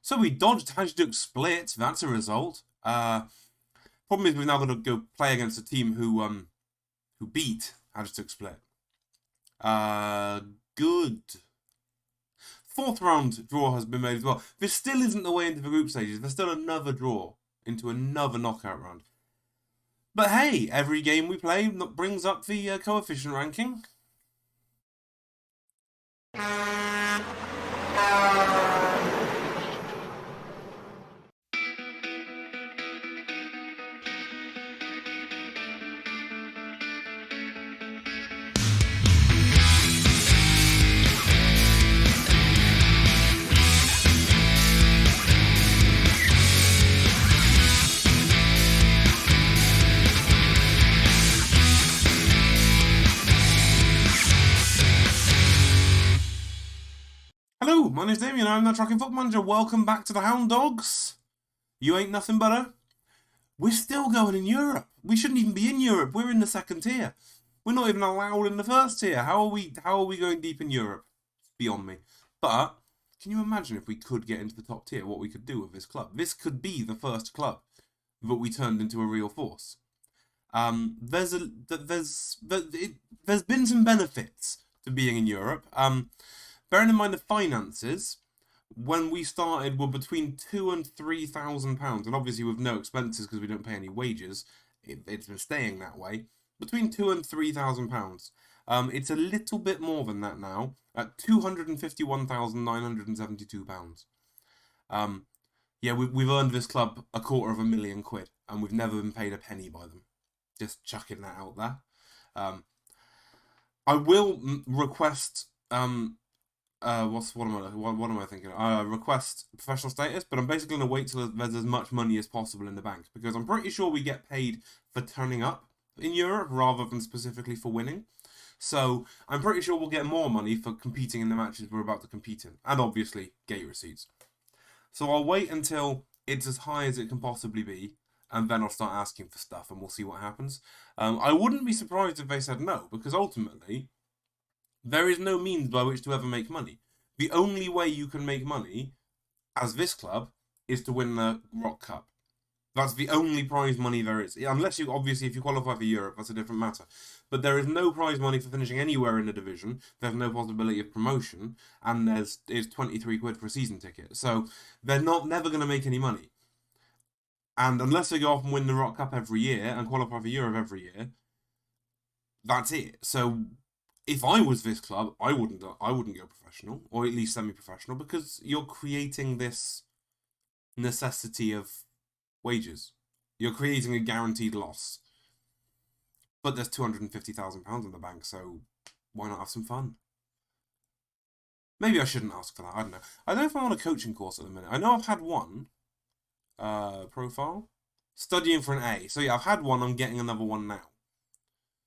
So we dodged Hajduk Split. That's a result. Problem is we've now got to go play against a team who beat Hajduk Split. Good. Fourth round draw has been made as well. This still isn't the way into the group stages. There's still another draw into another knockout round. But hey, every game we play brings up the coefficient ranking. Hello, my name's Damien, I'm the Tracking Football Manager. Welcome back to the Hound Dogs. You ain't nothing but a... We're still going in Europe. We shouldn't even be in Europe. We're in the second tier. We're not even allowed in the first tier. How are we going deep in Europe? It's beyond me. But can you imagine if we could get into the top tier, what we could do with this club? This could be the first club that we turned into a real force. There's been some benefits to being in Europe. Bearing in mind the finances, when we started were between £2,000 and £3,000, and obviously with no expenses because we don't pay any wages, it's been staying that way. Between £2,000 and £3,000. It's a little bit more than that now at £251,972. Yeah, we've earned this club £250,000, and we've never been paid a penny by them. Just chucking that out there. I will request what am I thinking? Request professional status, but I'm basically going to wait till there's as much money as possible in the bank, because I'm pretty sure we get paid for turning up in Europe rather than specifically for winning. So I'm pretty sure we'll get more money for competing in the matches we're about to compete in, and obviously gate receipts. So I'll wait until it's as high as it can possibly be, and then I'll start asking for stuff, and we'll see what happens. I wouldn't be surprised if they said no, because ultimately there is no means by which to ever make money. The only way you can make money as this club is to win the Rock Cup. That's the only prize money there is. Unless you, obviously, if you qualify for Europe, that's a different matter. But there is no prize money for finishing anywhere in the division. There's no possibility of promotion, and there's £23 for a season ticket. So they're never going to make any money. And unless they go off and win the Rock Cup every year and qualify for Europe every year, that's it. So if I was this club, I wouldn't go professional, or at least semi-professional, because you're creating this necessity of wages. You're creating a guaranteed loss. But there's £250,000 in the bank, so why not have some fun? Maybe I shouldn't ask for that. I don't know. I don't know if I'm on a coaching course at the minute. I know I've had one. Profile. Studying for an A. So yeah, I've had one. I'm getting another one now.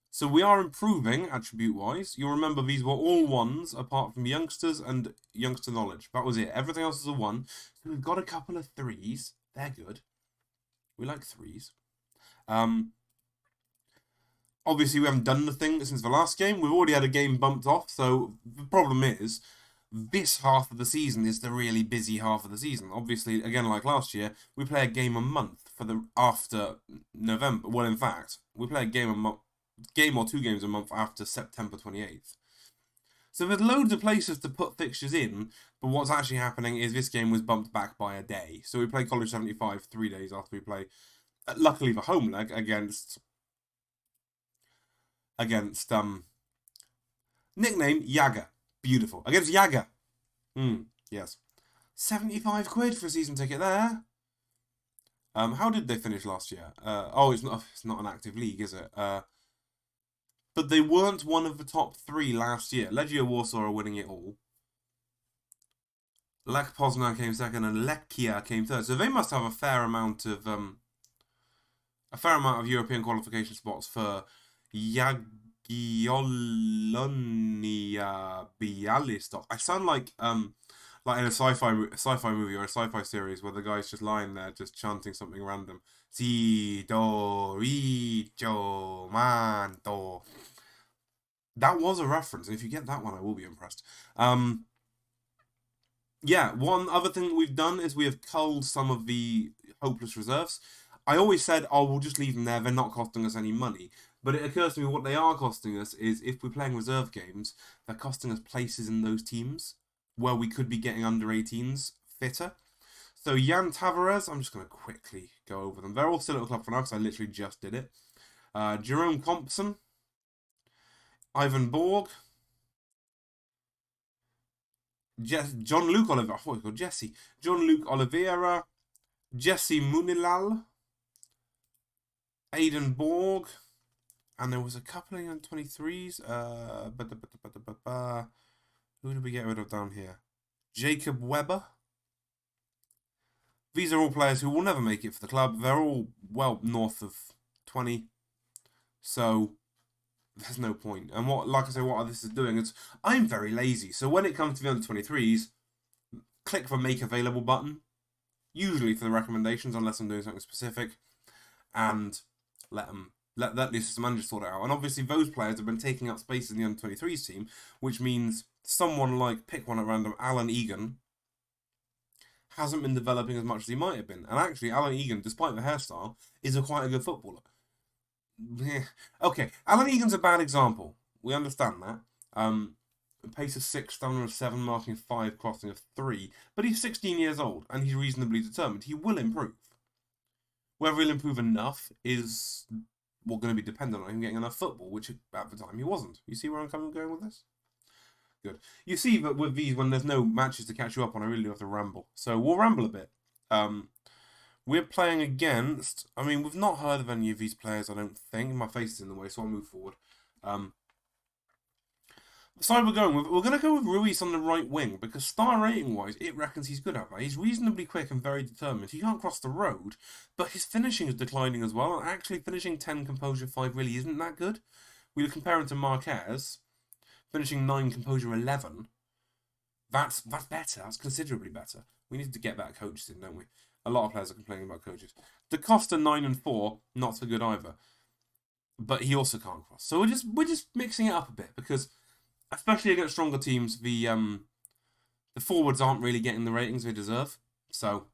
So we are improving attribute-wise. You'll remember these were all ones apart from youngsters and youngster knowledge. That was it. Everything else is a 1. So we've got a couple of 3s. They're good. We like 3s. Obviously, we haven't done the thing since the last game. We've already had a game bumped off. So the problem is, this half of the season is the really busy half of the season. Obviously, again, like last year, we play a game a month after November. Well, in fact, we play a game or 2 games a month after September 28th. So there's loads of places to put fixtures in, but what's actually happening is this game was bumped back by a day. So we play College 75 3 days after we play, luckily the home leg against nickname Yaga. Beautiful. Against Yaga. Yes. £75 for a season ticket there. How did they finish last year? It's not an active league, is it? But they weren't one of the top 3 last year. Legia Warsaw are winning it all. Lech Poznan came second, and Lechia came third. So they must have a fair amount of European qualification spots for Jagiellonia Bialystok. I sound like in a sci-fi movie or a sci-fi series where the guy's just lying there, just chanting something random. Si, do, ri, jo, man, do. That was a reference, and if you get that one, I will be impressed. Yeah, one other thing that we've done is we have culled some of the hopeless reserves. I always said, oh, we'll just leave them there. They're not costing us any money. But it occurs to me what they are costing us is if we're playing reserve games, they're costing us places in those teams where we could be getting under 18s fitter. So Jan Tavares, I'm just going to quickly go over them. They're all still at the club for now because I literally just did it. Jerome Compson, Ivan Borg, John Luke Oliveira, I thought he was called Jesse. John Luke Oliveira, Jesse Munilal, Aidan Borg, and there was a couple of young 23s. Who did we get rid of down here? Jacob Weber. These are all players who will never make it for the club. They're all well north of 20. So there's no point. And like I say, what this is doing is I'm very lazy. So when it comes to the under 23s, click the make available button, usually for the recommendations, unless I'm doing something specific, and let the system manager sort it out. And obviously those players have been taking up space in the under 23s team, which means someone like, pick one at random, Alan Egan, hasn't been developing as much as he might have been. And actually, Alan Egan, despite the hairstyle, is quite a good footballer. Okay, Alan Egan's a bad example. We understand that. Pace of 6, stamina of 7, marking of 5, crossing of 3. But he's 16 years old, and he's reasonably determined. He will improve. Whether he'll improve enough is going to be dependent on him getting enough football, which at the time he wasn't. You see where I'm going with this? Good. You see that with these, when there's no matches to catch you up on, I really do have to ramble. So we'll ramble a bit. We're playing against... I mean, we've not heard of any of these players, I don't think. My face is in the way, so I'll move forward. The side we're going with... We're going to go with Ruiz on the right wing, because star rating-wise, it reckons he's good at that. He's reasonably quick and very determined. He can't cross the road, but his finishing is declining as well. And actually, finishing 10, composure 5 really isn't that good. We compare him to Marquez... Finishing 9, composure 11. That's better. That's considerably better. We need to get better coaches in, don't we? A lot of players are complaining about coaches. Da Costa 9 and 4, not so good either. But he also can't cross. So we're just mixing it up a bit because, especially against stronger teams, the forwards aren't really getting the ratings they deserve. So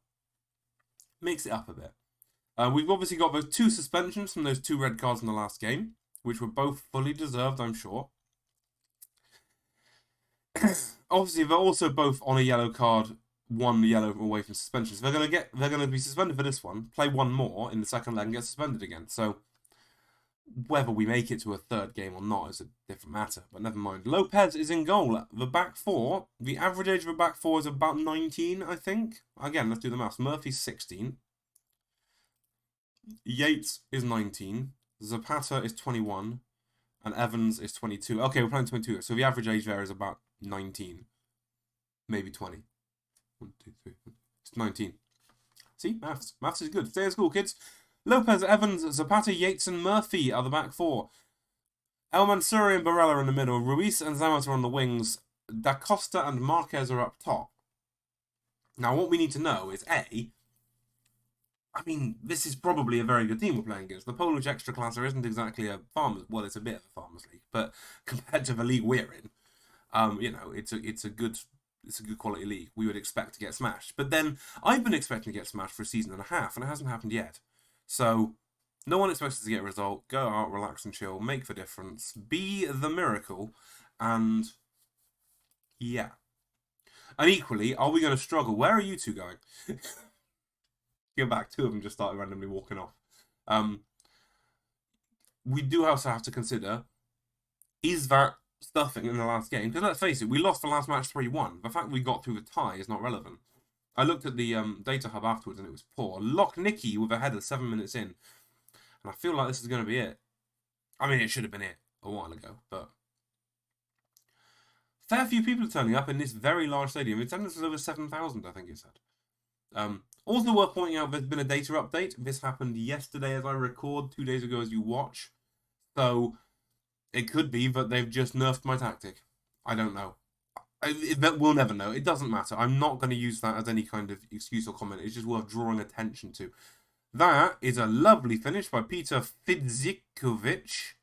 mix it up a bit. We've obviously got those 2 suspensions from those 2 red cards in the last game, which were both fully deserved, I'm sure. Obviously, they're also both on a yellow card, 1 yellow away from suspensions. They're gonna be suspended for this one, play 1 more in the second leg and get suspended again. So whether we make it to a 3rd game or not is a different matter. But never mind. Lopez is in goal. The back 4. The average age of the back 4 is about 19, I think. Again, let's do the maths. Murphy's 16. Yates is 19. Zapata is 21. And Evans is 22. Okay, we're playing 22. So the average age there is about 19. Maybe 20. 1, 2, 3. It's 19. See? Maths. Maths is good. Stay at school, kids. Lopez, Evans, Zapata, Yates, and Murphy are the back 4. El Mansouri and Barella in the middle. Ruiz and Zamat are on the wings. Da Costa and Marquez are up top. Now, what we need to know is, A, I mean, this is probably a very good team we're playing against. The Polish Ekstraklasa isn't exactly a farmers. Well, it's a bit of a farmers league, but compared to the league we're in, it's a good quality league. We would expect to get smashed, but then I've been expecting to get smashed for a season and a half, and it hasn't happened yet. So no one expects us to get a result. Go out, relax and chill, make the difference, be the miracle, and yeah. And equally, are we going to struggle? Where are you two going? Go back, 2 of them just started randomly walking off. We do also have to consider, is that stuffing in the last game? Because let's face it, we lost the last match 3-1. The fact we got through the tie is not relevant. I looked at the data hub afterwards and it was poor. Lock Nicky with a header 7 minutes in. And I feel like this is going to be it. I mean, it should have been it a while ago, but... Fair few people are turning up in this very large stadium. Attendance is over 7,000, I think it said. Also worth pointing out, there's been a data update. This happened yesterday as I record, 2 days ago as you watch. So, it could be that they've just nerfed my tactic. I don't know. We'll never know. It doesn't matter. I'm not going to use that as any kind of excuse or comment. It's just worth drawing attention to. That is a lovely finish by Peter Fidzikovic.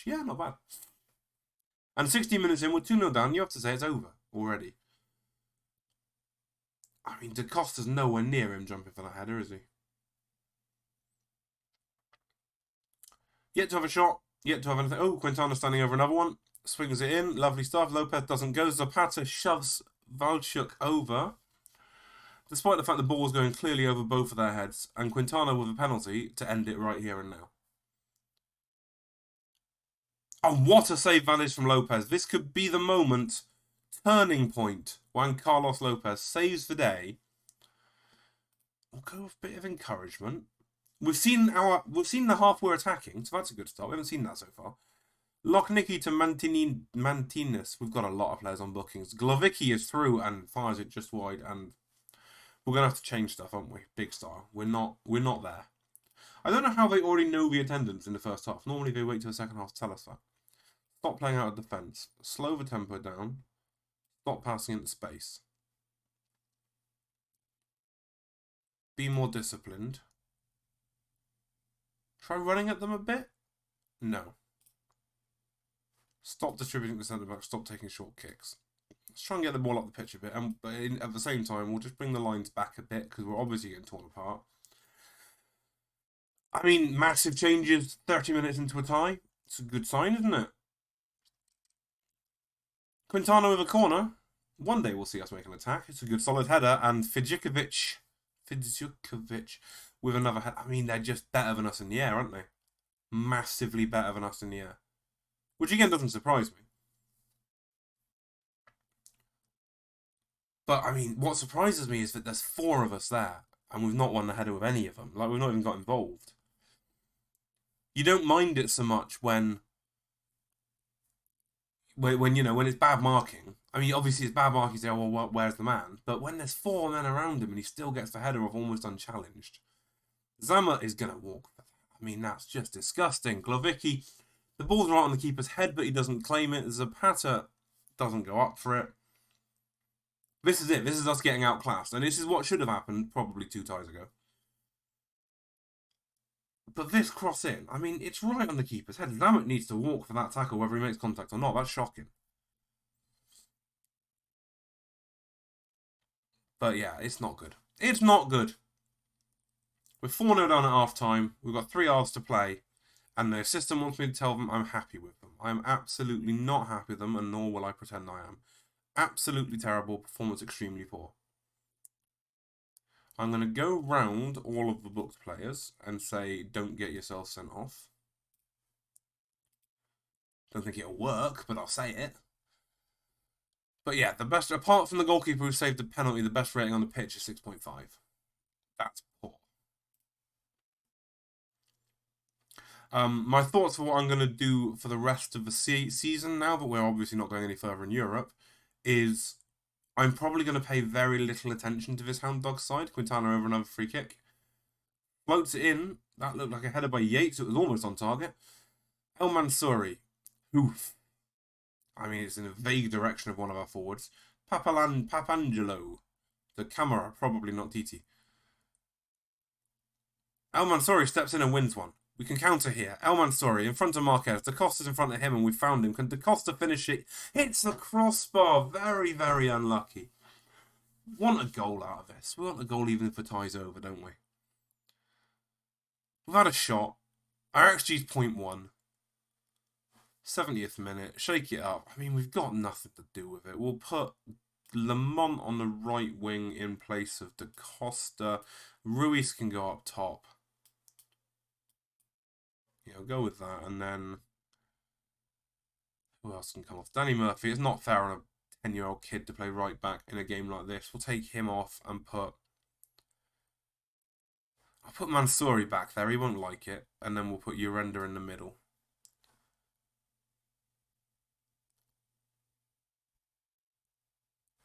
Yeah, not bad. And 16 minutes in, we're 2-0 down. You have to say it's over already. I mean, Da Costa's nowhere near him jumping for that header, is he? Yet to have a shot. Yet to have anything. Oh, Quintana standing over another one. Swings it in. Lovely stuff. Lopez doesn't go. Zapata shoves Walczuk over. Despite the fact the ball was going clearly over both of their heads. And Quintana with a penalty to end it right here and now. Oh, what a save that is from Lopez. This could be the moment, turning point, when Carlos Lopez saves the day. We'll go with a bit of encouragement. We've seen the half we're attacking, so that's a good start. We haven't seen that so far. Lochnicki to Mantinus. We've got a lot of players on bookings. Glovicki is through and fires it just wide, and we're gonna have to change stuff, aren't we? Big Star. We're not there. I don't know how they already know the attendance in the first half. Normally they wait till the second half to tell us that. Stop playing out of defence. Slow the tempo down. Stop passing into space. Be more disciplined. Try running at them a bit? No. Stop distributing the centre back. Stop taking short kicks. Let's try and get the ball up the pitch a bit. And at the same time, we'll just bring the lines back a bit because we're obviously getting torn apart. I mean, massive changes 30 minutes into a tie. It's a good sign, isn't it? Quintana with a corner. One day we'll see us make an attack. It's a good solid header. And Fidjukovic with another header. I mean, they're just better than us in the air, aren't they? Massively better than us in the air. Which again doesn't surprise me. But I mean, what surprises me is that there's 4 of us there. And we've not won the header with any of them. Like, we've not even got involved. You don't mind it so much when it's bad marking. I mean, obviously it's bad marking. You say, oh, well, where's the man? But when there's 4 men around him and he still gets the header off almost unchallenged, Zama is going to walk for that. I mean, that's just disgusting. Glovicki, the ball's right on the keeper's head, but he doesn't claim it. Zapata doesn't go up for it. This is it. This is us getting outclassed. And this is what should have happened probably 2 ties ago. But this cross in, I mean, it's right on the keeper's head. Zamet needs to walk for that tackle, whether he makes contact or not. That's shocking. But yeah, it's not good. It's not good. We're 4-0 down at half time. We've got 3 hours to play. And the assistant wants me to tell them I'm happy with them. I'm absolutely not happy with them, and nor will I pretend I am. Absolutely terrible. Performance extremely poor. I'm going to go round all of the booked players and say, don't get yourself sent off. Don't think it'll work, but I'll say it. But yeah, the best, apart from the goalkeeper who saved the penalty, the best rating on the pitch is 6.5. That's poor. My thoughts for what I'm going to do for the rest of the season now that we're obviously not going any further in Europe is I'm probably going to pay very little attention to this Hound Dog side. Quintana over another free kick. Floats it in. That looked like a header by Yates. It was almost on target. El Mansouri. Oof. I mean, it's in a vague direction of one of our forwards. Papangelo. The camera, probably not Titi. El Mansouri steps in and wins one. We can counter here. El Mansouri in front of Marquez. Da Costa's in front of him and we found him. Can Da Costa finish it? It's the crossbar. Very, very unlucky. Want a goal out of this. We want a goal even if the tie's over, don't we? We've had a shot. Our XG's 0.1. 70th minute. Shake it up. I mean, we've got nothing to do with it. We'll put Lamont on the right wing in place of Da Costa. Ruiz can go up top. Yeah, I'll go with that. And then who else can come off? Danny Murphy. It's not fair on a 10-year-old kid to play right back in a game like this. We'll take him off and I'll put Mansouri back there. He won't like it. And then we'll put Urenda in the middle.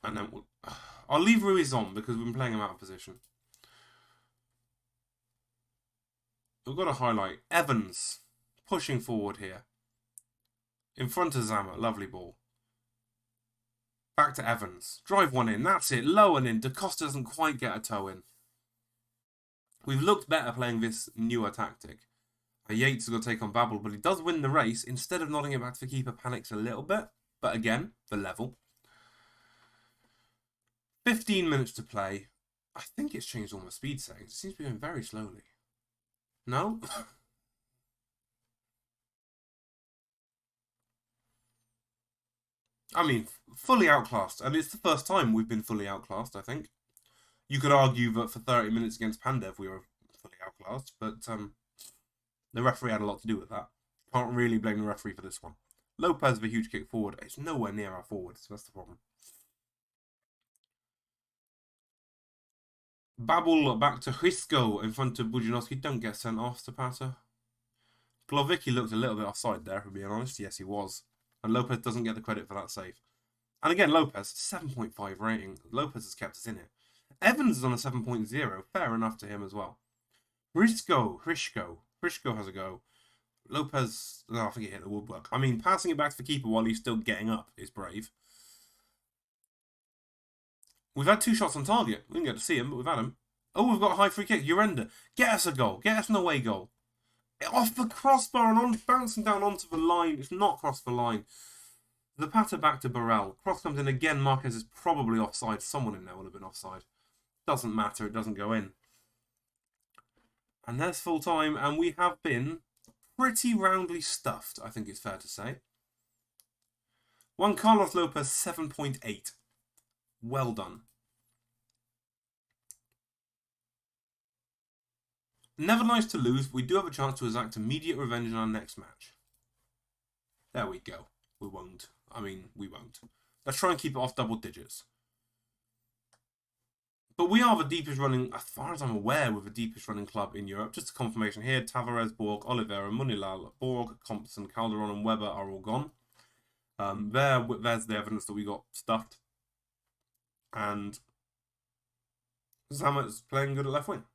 And then I'll leave Ruiz on because we've been playing him out of position. We've got to highlight Evans pushing forward here. In front of Zama. Lovely ball. Back to Evans. Drive one in. That's it. Low and in. Da Costa doesn't quite get a toe in. We've looked better playing this newer tactic. Yates has got to take on Babel, but he does win the race. Instead of nodding it back to the keeper, panics a little bit. But again, the level. 15 minutes to play. I think it's changed all my speed settings. It seems to be going very slowly. No? I mean, fully outclassed. And it's the first time we've been fully outclassed, I think. You could argue that for 30 minutes against Pandev we were fully outclassed, but the referee had a lot to do with that. Can't really blame the referee for this one. Lopez with a huge kick forward. It's nowhere near our forwards, so that's the problem. Babel back to Hrisko in front of Bujanowski. Don't get sent off, Zapata. Glovicki looked a little bit offside there, for being honest. Yes, he was. And Lopez doesn't get the credit for that save. And again, Lopez, 7.5 rating. Lopez has kept us in it. Evans is on a 7.0. Fair enough to him as well. Hrishko has a go. Lopez, no, I think he hit the woodwork. I mean, passing it back to the keeper while he's still getting up is brave. We've had 2 shots on target. We didn't get to see him, but we've had him. Oh, we've got a high free kick. Urenda, get us a goal. Get us an away goal. Off the crossbar and on, bouncing down onto the line. It's not crossed the line. Zapata back to Burrell. Cross comes in again. Marquez is probably offside. Someone in there would have been offside. Doesn't matter. It doesn't go in. And there's full time. And we have been pretty roundly stuffed, I think it's fair to say. Juan Carlos Lopez, 7.8. Well done. Never nice to lose, but we do have a chance to exact immediate revenge in our next match. There we go. We won't. I mean, we won't. Let's try and keep it off double digits. But we are the deepest running, as far as I'm aware, we're the deepest running club in Europe. Just a confirmation here. Tavares, Borg, Oliveira, Munilal, Borg, Compson, Calderon and Weber are all gone. There's the evidence that we got stuffed. And Zamet's playing good at left wing.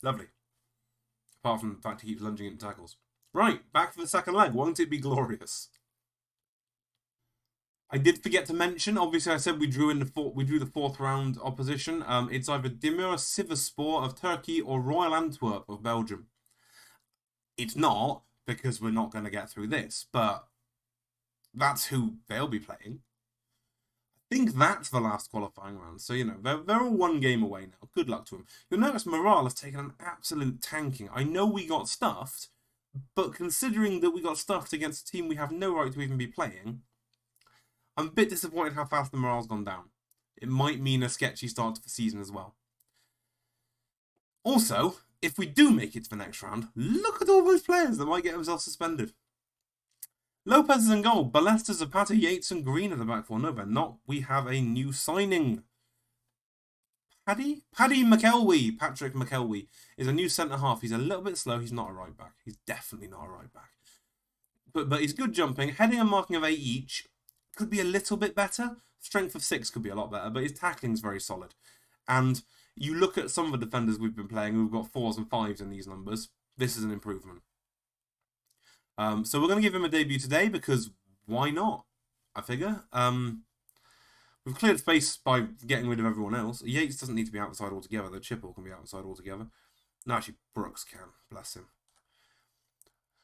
Lovely. Apart from the fact he keeps lunging into tackles. Right, back for the second leg. Won't it be glorious? I did forget to mention, obviously I said we drew the 4th round opposition. It's either Demir Sivasspor of Turkey or Royal Antwerp of Belgium. It's not, because we're not going to get through this, but that's who they'll be playing. I think that's the last qualifying round. So, you know, they're all 1 game away now. Good luck to them. You'll notice morale has taken an absolute tanking. I know we got stuffed, but considering that we got stuffed against a team we have no right to even be playing, I'm a bit disappointed how fast the morale's gone down. It might mean a sketchy start to the season as well. Also, if we do make it to the next round, look at all those players that might get themselves suspended. Lopez is in goal. Ballester, Zapata, Yates and Green at the back 4. No, they're not. We have a new signing. Paddy McElwee. Patrick McElwee is a new centre-half. He's a little bit slow. He's not a right-back. He's definitely not a right-back. But he's good jumping. Heading and marking of 8 each. Could be a little bit better. Strength of 6 could be a lot better. But his tackling's very solid. And you look at some of the defenders we've been playing who've got 4s and 5s in these numbers. This is an improvement. So we're going to give him a debut today because why not? I figure. We've cleared space by getting rid of everyone else. Yates doesn't need to be outside altogether. The Chipple can be outside altogether. No, actually, Brooks can. Bless him.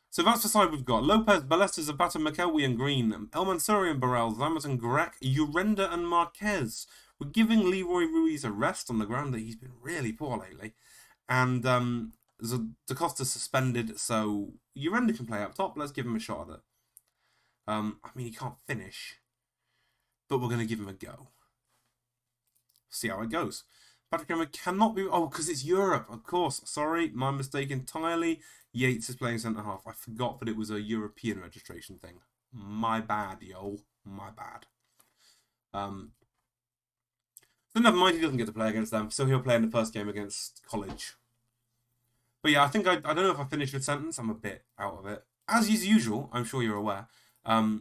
So that's the side we've got. Lopez, Ballester, Zapata, McElwee and Green. El Mansouri and Burrell. Zamet and Grek. Urenda and Marquez. We're giving Leroy Ruiz a rest on the ground that he's been really poor lately. And Da Costa's suspended, so Urenda can play up top. Let's give him a shot at it. I mean, he can't finish, but we're going to give him a go. See how it goes. Patrick Emma cannot be... Oh, because it's Europe, of course. Sorry, my mistake entirely. Yates is playing centre-half. I forgot that it was a European registration thing. My bad, yo. My bad. So never mind, he doesn't get to play against them, so he'll play in the first game against College. But yeah, I think I don't know if I finished the sentence. I'm a bit out of it. As is usual, I'm sure you're aware. I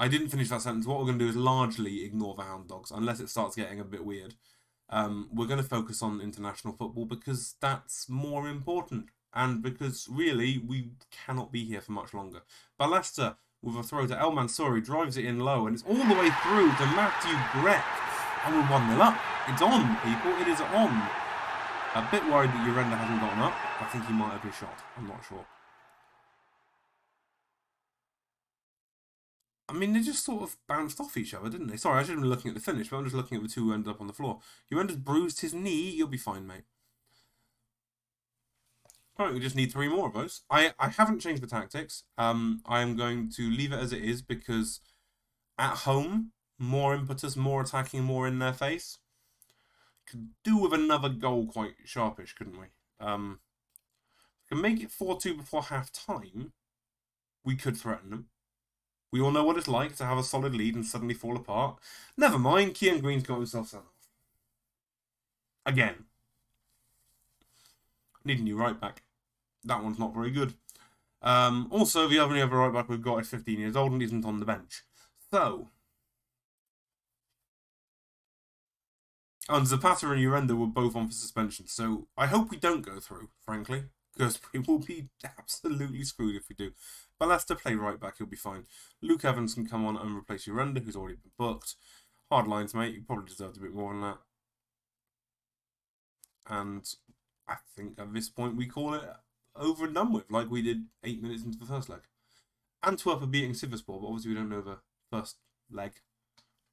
didn't finish that sentence. What we're going to do is largely ignore the Hound Dogs, unless it starts getting a bit weird. We're going to focus on international football because that's more important. And because, really, we cannot be here for much longer. Ballester, with a throw to El Mansouri, drives it in low, and it's all the way through to Matthew Grek. And we're 1-0 up. It's on, people. It is on. A bit worried that Urenda hasn't gotten up. I think he might have been shot. I'm not sure. I mean, they just sort of bounced off each other, didn't they? Sorry, I should have been looking at the finish, but I'm just looking at the two who ended up on the floor. Juventus bruised his knee. You'll be fine, mate. Alright, we just need 3 more of those. I haven't changed the tactics. I am going to leave it as it is because at home, more impetus, more attacking, more in their face. Could do with another goal quite sharpish, couldn't we? Can make it 4-2 before half time. We could threaten them. We all know what it's like to have a solid lead and suddenly fall apart. Never mind, Kean Green's got himself sent off. Again. Need a new right back. That one's not very good. Also, the only other right back we've got is 15 years old and isn't on the bench. So. And Zapata and Urenda were both on for suspension, so I hope we don't go through, frankly, because we will be absolutely screwed if we do. But let's play right back, he'll be fine. Luke Evans can come on and replace Urenda, who's already been booked. Hard lines, mate, you probably deserved a bit more than that. And I think at this point we call it over and done with, like we did 8 minutes into the first leg. Antwerp are beating Sivasspor, but obviously we don't know the first leg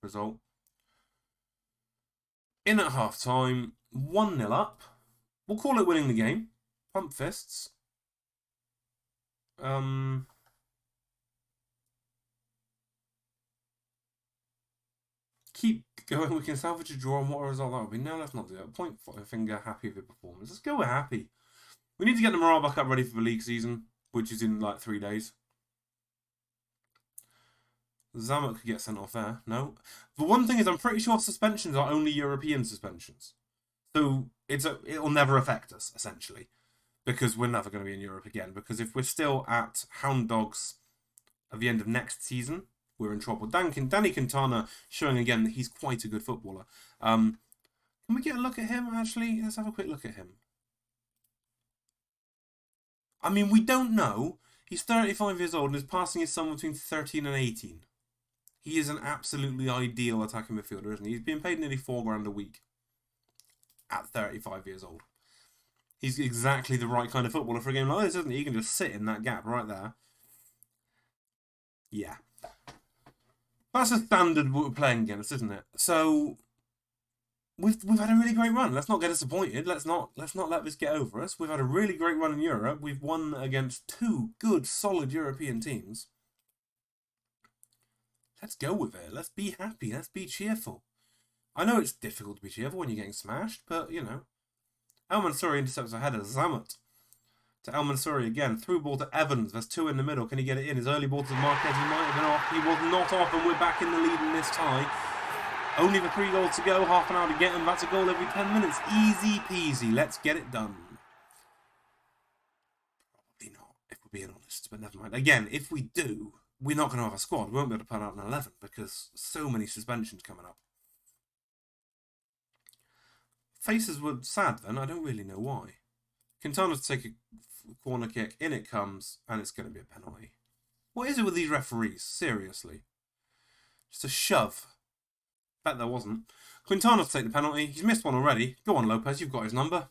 result. In at half time, 1-0 up. We'll call it winning the game. Pump fists. Keep going. We can salvage a draw, and what a result that would be. No, let's not do that. Point finger, happy with the performance. Let's go with happy. We need to get the morale back up ready for the league season, which is in like 3 days. Zammit could get sent off there. No. The one thing is, I'm pretty sure suspensions are only European suspensions. So it'll never affect us, essentially. Because we're never going to be in Europe again. Because if we're still at Hound Dogs at the end of next season, we're in trouble. Danny Quintana showing again that he's quite a good footballer. Can we get a look at him, actually? Let's have a quick look at him. I mean, we don't know. He's 35 years old and is passing his son between 13 and 18. He is an absolutely ideal attacking midfielder, isn't he? He's being paid nearly $4,000 a week at 35 years old. He's exactly the right kind of footballer for a game like this, isn't he? He can just sit in that gap right there. Yeah. That's a standard we're playing against, isn't it? So we've had a really great run. Let's not get disappointed. Let's not let this get over us. We've had a really great run in Europe. We've won against 2 good, solid European teams. Let's go with it. Let's be happy. Let's be cheerful. I know it's difficult to be cheerful when you're getting smashed, but, you know. El Mansouri intercepts a header. Zammit to El Mansouri again. Through ball to Evans. There's 2 in the middle. Can he get it in? His early ball to Marquez. He might have been off. He was not off, and we're back in the lead in this tie. Only the 3 goals to go. Half an hour to get them. That's a goal every 10 minutes. Easy peasy. Let's get it done. Probably not, if we're being honest. But never mind. Again, if we do, we're not going to have a squad. We won't be able to put out an 11 because so many suspensions coming up. Faces were sad then. I don't really know why. Quintana to take a corner kick. In it comes, and it's going to be a penalty. What is it with these referees? Seriously. Just a shove. Bet there wasn't. Quintana to take the penalty. He's missed one already. Go on, Lopez. You've got his number.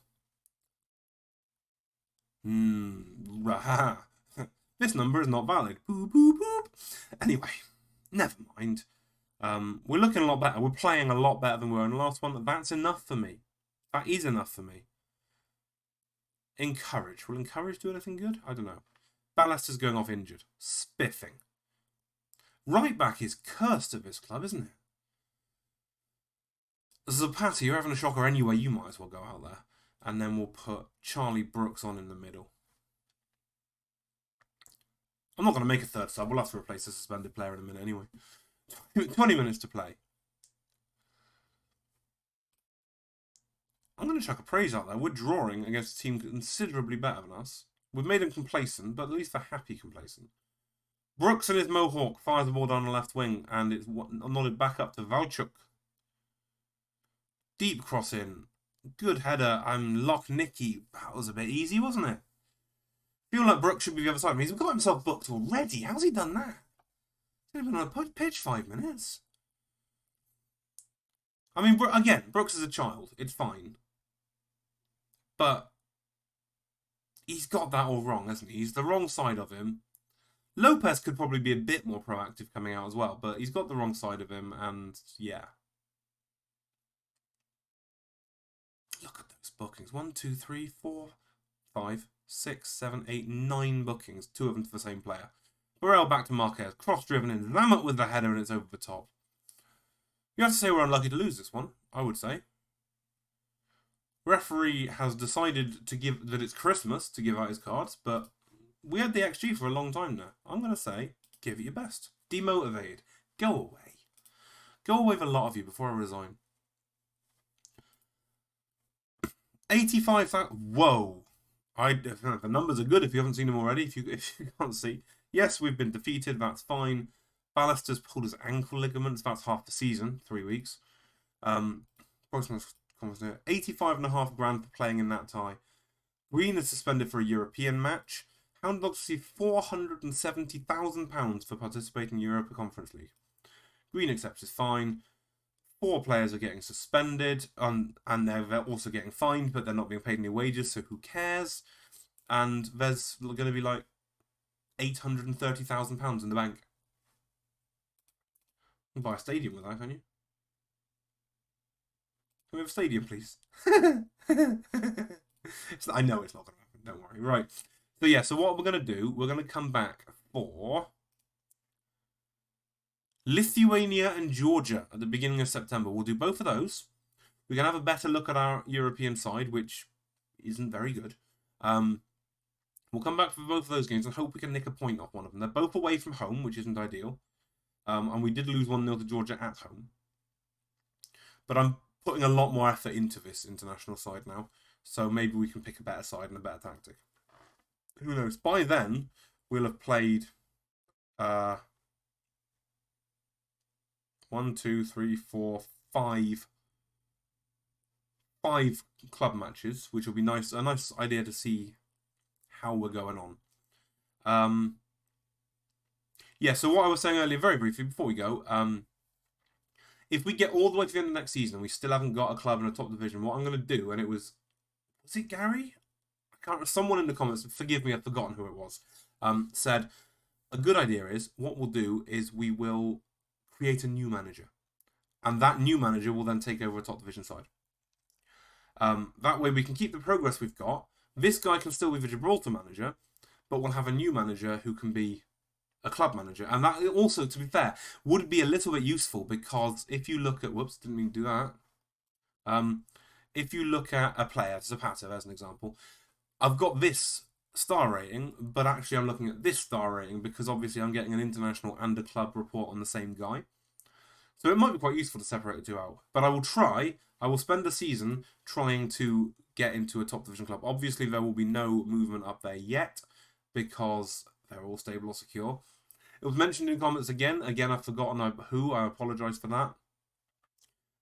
This number is not valid. Boop, boop, boop. Anyway, never mind. We're looking a lot better. We're playing a lot better than we were in the last one. That's enough for me. That is enough for me. Encourage. Will Encourage do anything good? I don't know. Ballester's going off injured. Spiffing. Right back is cursed at this club, isn't it? Zapata, you're having a shocker anyway. You might as well go out there. And then we'll put Charlie Brooks on in the middle. I'm not going to make a third sub. We'll have to replace a suspended player in a minute anyway. 20 minutes to play. I'm going to chuck a praise out there. We're drawing against a team considerably better than us. We've made them complacent, but at least they're happy complacent. Brooks and his Mohawk fires the ball down the left wing, and it's nodded back up to Valchuk. Deep cross in. Good header. Lock Nicky. That was a bit easy, wasn't it? Feel like Brooks should be the other side. He's got himself booked already. How's he done that? He's been on a pitch 5 minutes. I mean, again, Brooks is a child. It's fine. But he's got that all wrong, hasn't he? He's the wrong side of him. Lopez could probably be a bit more proactive coming out as well, but he's got the wrong side of him, and yeah. Look at those bookings. 1, 2, 3, 4, 5, 6, 7, 8, 9 bookings. 2 of them to the same player. Burrell back to Marquez. Cross-driven in. Lammert with the header, and it's over the top. You have to say we're unlucky to lose this one, I would say. Referee has decided to give that it's Christmas to give out his cards, but we had the XG for a long time now. I'm going to say, give it your best. Demotivated. Go away. Go away with a lot of you before I resign. 85,000. Whoa. The numbers are good if you haven't seen them already. If you can't see. Yes, we've been defeated. That's fine. Ballister's pulled his ankle ligaments. That's half the season. 3 weeks. 85.5 grand for playing in that tie. Green is suspended for a European match. Hound Dogs receive £470,000 for participating in Europa Conference League. Green accepts his fine. 4 players are getting suspended, and they're also getting fined, but they're not being paid any wages, so who cares? And there's going to be like £830,000 in the bank. You can buy a stadium with that, can't you? Can we have a stadium, please? I know it's not going to happen, don't worry. Right. So yeah, so what we're going to do, we're going to come back for Lithuania and Georgia at the beginning of September. We'll do both of those. We're going to have a better look at our European side, which isn't very good. We'll come back for both of those games and hope we can nick a point off one of them. They're both away from home, which isn't ideal. And we did lose 1-0 to Georgia at home. But I'm putting a lot more effort into this international side now. So maybe we can pick a better side and a better tactic. Who knows? By then, we'll have played 1, 2, 3, 4, 5 club matches, which will be nice. A nice idea to see how we're going on. Yeah, so what I was saying earlier, very briefly, before we go, if we get all the way to the end of next season and we still haven't got a club in a top division, what I'm going to do, and it was it Gary? I can't remember. Someone in the comments, forgive me, I've forgotten who it was, said, a good idea is, what we'll do is we will create a new manager. And that new manager will then take over a top division side. That way we can keep the progress we've got. This guy can still be the Gibraltar manager, but we'll have a new manager who can be a club manager. And that also, to be fair, would be a little bit useful, because if you look at... Whoops, didn't mean to do that. If you look at a player, Zapata as an example, I've got this star rating, but actually I'm looking at this star rating because obviously I'm getting an international and a club report on the same guy. So it might be quite useful to separate the two out. But I will try. I will spend a season trying to get into a top division club. Obviously, there will be no movement up there yet because they're all stable or secure. It was mentioned in comments again. Again, I've forgotten who. I apologise for that.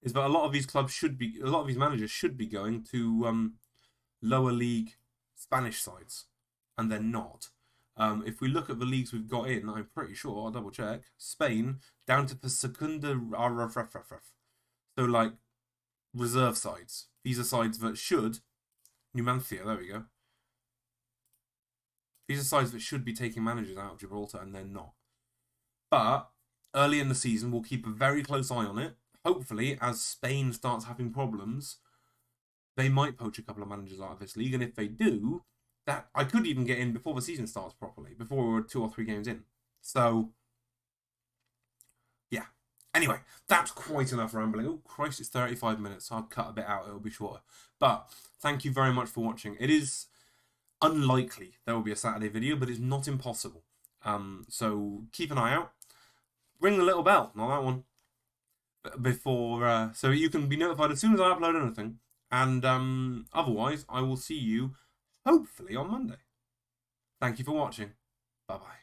Is that a lot of these clubs should be, a lot of these managers should be going to lower league Spanish sides, and they're not. If we look at the leagues we've got in, I'm pretty sure, I'll double check, Spain down to the Segunda, so like reserve sides. These are sides that should, Numancia, there we go. These are sides that should be taking managers out of Gibraltar, and they're not. But early in the season, we'll keep a very close eye on it. Hopefully, as Spain starts having problems, they might poach a couple of managers out of this league, and if they do, that I could even get in before the season starts properly, before we're 2 or 3 games in. So, yeah. Anyway, that's quite enough rambling. Oh, Christ, it's 35 minutes. I'll cut a bit out. It'll be shorter. But thank you very much for watching. It is unlikely there will be a Saturday video, but it's not impossible. So keep an eye out. Ring the little bell, not that one. Before, so you can be notified as soon as I upload anything. And otherwise, I will see you hopefully on Monday. Thank you for watching. Bye-bye.